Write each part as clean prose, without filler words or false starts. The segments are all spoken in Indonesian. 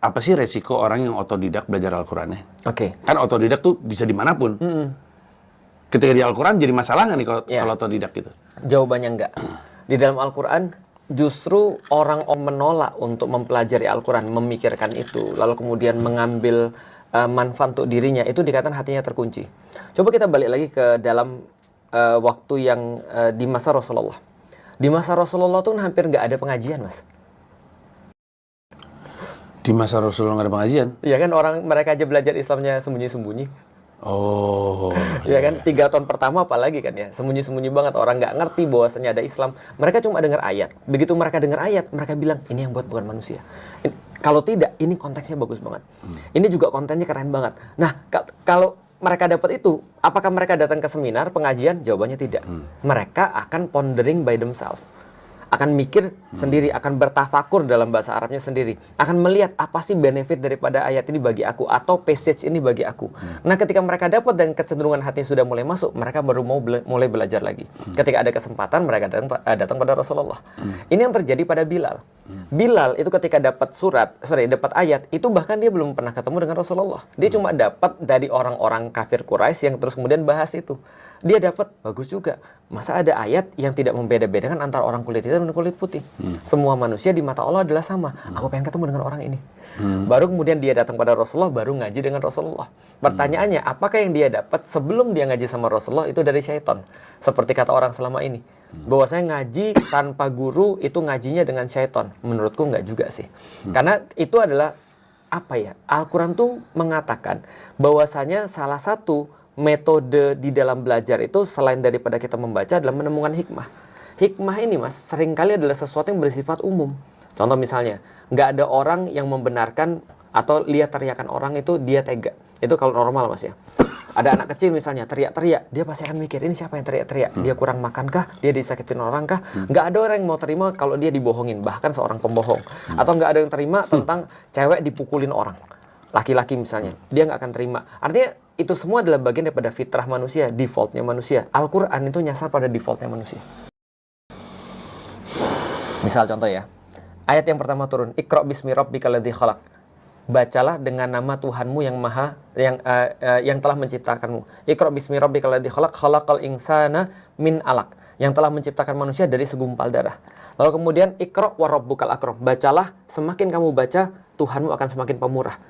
apa sih resiko orang yang otodidak belajar Al-Qurannya? Oke. Kan otodidak tuh bisa dimanapun. Ketika di Al-Quran jadi masalah nggak nih kalau otodidak gitu? Jawabannya enggak. Di dalam Al-Quran justru orang menolak untuk mempelajari Al-Quran, memikirkan itu, lalu kemudian mengambil manfaat untuk dirinya, itu dikatakan hatinya terkunci. Coba kita balik lagi ke dalam waktu yang di masa Rasulullah. Di masa Rasulullah tuh hampir nggak ada pengajian, Mas. Di masa Rasulullah nggak ada pengajian? Iya kan, mereka aja belajar Islamnya sembunyi-sembunyi. Oh. Ya kan, 3 tahun pertama apalagi kan ya, sembunyi-sembunyi banget, orang nggak ngerti bahwasanya ada Islam. Mereka cuma dengar ayat. Begitu mereka dengar ayat, mereka bilang ini yang buat bukan manusia. Kalau tidak, ini konteksnya bagus banget. Ini juga kontennya keren banget. Nah, kalau mereka dapat itu, apakah mereka datang ke seminar, pengajian? Jawabannya tidak. Mereka akan pondering by themselves. Akan mikir sendiri, akan bertafakur dalam bahasa Arabnya sendiri, akan melihat apa sih benefit daripada ayat ini bagi aku, atau passage ini bagi aku. Nah, ketika mereka dapat dan kecenderungan hati sudah mulai masuk, mereka baru mau mulai belajar lagi. Ketika ada kesempatan, mereka datang pada Rasulullah. Ini yang terjadi pada Bilal. Bilal itu ketika dapat dapat ayat, itu bahkan dia belum pernah ketemu dengan Rasulullah. Dia cuma dapat dari orang-orang kafir Quraisy yang terus kemudian bahas itu. Dia dapat, bagus juga. Masa ada ayat yang tidak membeda-bedakan antara orang kulit hitam dan kulit putih? Semua manusia di mata Allah adalah sama. Aku pengen ketemu dengan orang ini. Baru kemudian dia datang pada Rasulullah, baru ngaji dengan Rasulullah. Pertanyaannya, apakah yang dia dapat sebelum dia ngaji sama Rasulullah itu dari syaitan? Seperti kata orang selama ini. Bahwasanya ngaji tanpa guru itu ngajinya dengan syaitan. Menurutku enggak juga sih. Karena itu adalah, Al-Quran tuh mengatakan bahwasanya salah satu metode di dalam belajar itu selain daripada kita membaca adalah menemukan hikmah. Hikmah ini, Mas, seringkali adalah sesuatu yang bersifat umum. Contoh misalnya, nggak ada orang yang membenarkan atau lihat teriakan orang itu dia tega. Itu kalau normal, Mas ya. Ada anak kecil misalnya teriak-teriak, dia pasti akan mikir, ini siapa yang teriak-teriak? Dia kurang makankah? Dia disakitin orang kah? Nggak ada orang yang mau terima kalau dia dibohongin, bahkan seorang pembohong. Atau nggak ada yang terima tentang cewek dipukulin orang. Laki-laki misalnya, dia nggak akan terima. Artinya, itu semua adalah bagian daripada fitrah manusia, defaultnya manusia. Al-Quran itu nyasar pada defaultnya manusia. Misal contoh ya, ayat yang pertama turun, Iqra' bismi rabbikal ladzi khalaq. Bacalah dengan nama Tuhanmu yang telah menciptakanmu. Iqra' bismi rabbikal ladzi khalaq, khalaqal insana min alaq. Yang telah menciptakan manusia dari segumpal darah. Lalu kemudian Iqra' wa rabbukal akram. Bacalah, semakin kamu baca, Tuhanmu akan semakin pemurah.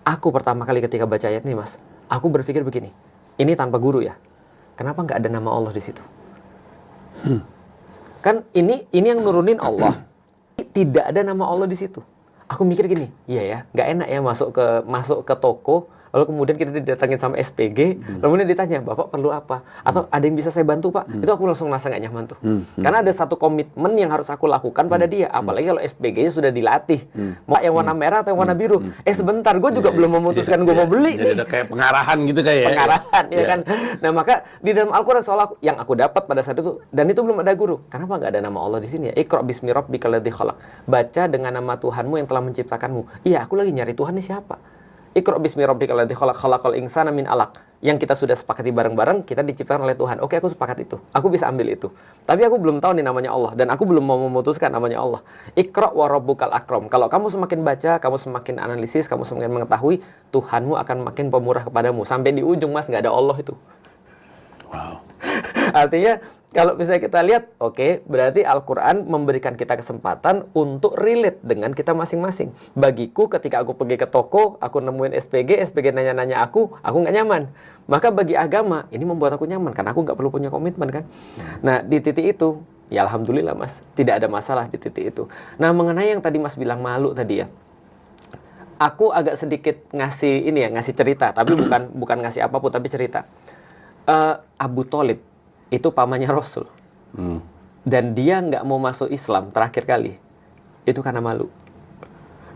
Aku pertama kali ketika baca ayat ini, Mas, aku berpikir begini, ini tanpa guru ya, kenapa nggak ada nama Allah di situ? Kan ini yang nurunin Allah, tidak ada nama Allah di situ. Aku mikir gini, iya ya, nggak enak ya masuk ke toko, lalu kemudian kita didatangin sama SPG, kemudian ditanya, Bapak perlu apa? Atau ada yang bisa saya bantu, Pak? Itu aku langsung merasa nggak nyaman tuh. Karena ada satu komitmen yang harus aku lakukan pada dia, apalagi kalau SPG-nya sudah dilatih. Mau yang warna merah atau yang warna biru? Sebentar, gue juga belum memutuskan gue mau beli. Jadi ada kayak pengarahan gitu kayak ya? Pengarahan, ya kan? Nah, maka di dalam Al-Quran yang aku dapat pada saat itu, dan itu belum ada guru. Kenapa nggak ada nama Allah di sini ya? Iqra' bismi rabbikal ladzi khalaq. Baca dengan nama Tuhanmu yang telah menciptakanmu. Iya, aku lagi nyari Tuhan nih siapa? Iqra' bismi rabbikal ladzi khalaq, khalaqal insana min alaq. Yang kita sudah sepakati bareng-bareng, kita diciptakan oleh Tuhan. Oke, aku sepakat itu. Aku bisa ambil itu. Tapi aku belum tahu nih namanya Allah, dan aku belum mau memutuskan namanya Allah. Iqra' wa rabbukal akram. Kalau kamu semakin baca, kamu semakin analisis, kamu semakin mengetahui, Tuhanmu akan makin pemurah kepadamu. Sampai di ujung, Mas, nggak ada Allah itu. Wow. Artinya, kalau misalnya kita lihat, oke, berarti Al-Quran memberikan kita kesempatan untuk relate dengan kita masing-masing. Bagiku, ketika aku pergi ke toko, aku nemuin SPG nanya-nanya aku nggak nyaman. Maka bagi agama, ini membuat aku nyaman, karena aku nggak perlu punya komitmen kan. Nah, di titik itu, ya Alhamdulillah, Mas, tidak ada masalah di titik itu. Nah, mengenai yang tadi Mas bilang malu tadi ya, aku agak sedikit ngasih cerita, tapi bukan ngasih apapun, tapi cerita. Abu Thalib itu pamannya Rasul, dan dia nggak mau masuk Islam terakhir kali itu karena malu.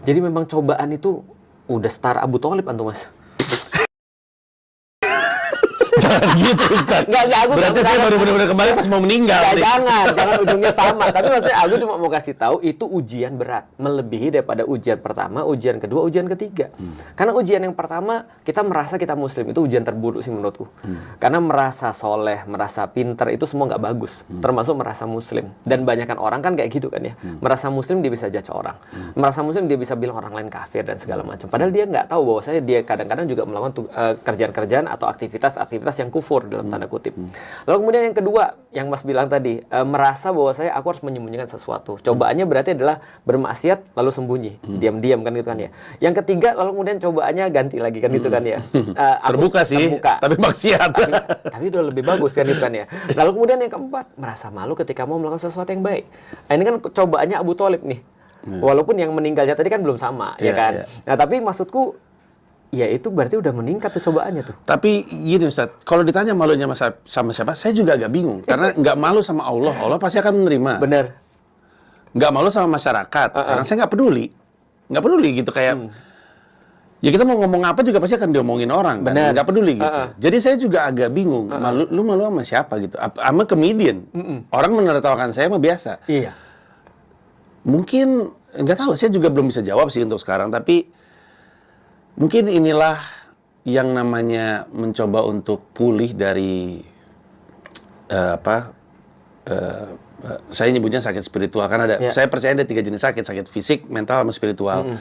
Jadi memang cobaan itu udah setara Abu Thalib antum, Mas. gitu Ustaz. Enggak, aku Berarti saya baru benar-benar kembali pas mau meninggal. Nggak, jangan ujungnya sama. Tapi maksudnya aku cuma mau kasih tahu itu ujian berat, melebihi daripada ujian pertama, ujian kedua, ujian ketiga. Karena ujian yang pertama kita merasa kita muslim itu ujian terburuk sih menurutku. Karena merasa soleh, merasa pinter itu semua nggak bagus, termasuk merasa muslim. Dan banyakan orang kan kayak gitu kan ya, merasa muslim dia bisa judge orang, merasa muslim dia bisa bilang orang lain kafir dan segala macam. Padahal dia nggak tahu bahwasanya dia kadang-kadang juga melakukan kerjaan-kerjaan atau aktivitas-aktivitas yang kufur dalam tanda kutip. Lalu kemudian yang kedua, yang Mas bilang tadi, merasa bahwa aku harus menyembunyikan sesuatu. Cobaannya berarti adalah bermaksiat lalu sembunyi, diam-diam kan gitu kan ya. Yang ketiga, lalu kemudian cobaannya ganti lagi kan gitu kan ya. Terbuka sih, tapi maksiat. Tapi itu lebih bagus kan gitu kan ya. Lalu kemudian yang keempat, merasa malu ketika mau melakukan sesuatu yang baik. Nah, ini kan cobaannya Abu Thalib nih. Walaupun yang meninggalnya tadi kan belum sama, ya kan. Nah, tapi maksudku ya itu berarti udah meningkat tuh cobaannya tuh. Tapi gini Ustaz, kalau ditanya malunya sama siapa, saya juga agak bingung. Karena nggak malu sama Allah, Allah pasti akan menerima. Bener. Nggak malu sama masyarakat, karena saya nggak peduli. Nggak peduli gitu, kayak ya kita mau ngomong apa juga pasti akan diomongin orang. Kan? Nggak peduli gitu. Jadi saya juga agak bingung, lu malu sama siapa gitu? Sama comedian. Orang menertawakan saya mah biasa. Iya. Mungkin, nggak tahu, saya juga belum bisa jawab sih untuk sekarang, tapi mungkin inilah yang namanya mencoba untuk pulih dari saya nyebutnya sakit spiritual, karena saya percaya ada 3 jenis sakit: sakit fisik, mental, sama spiritual.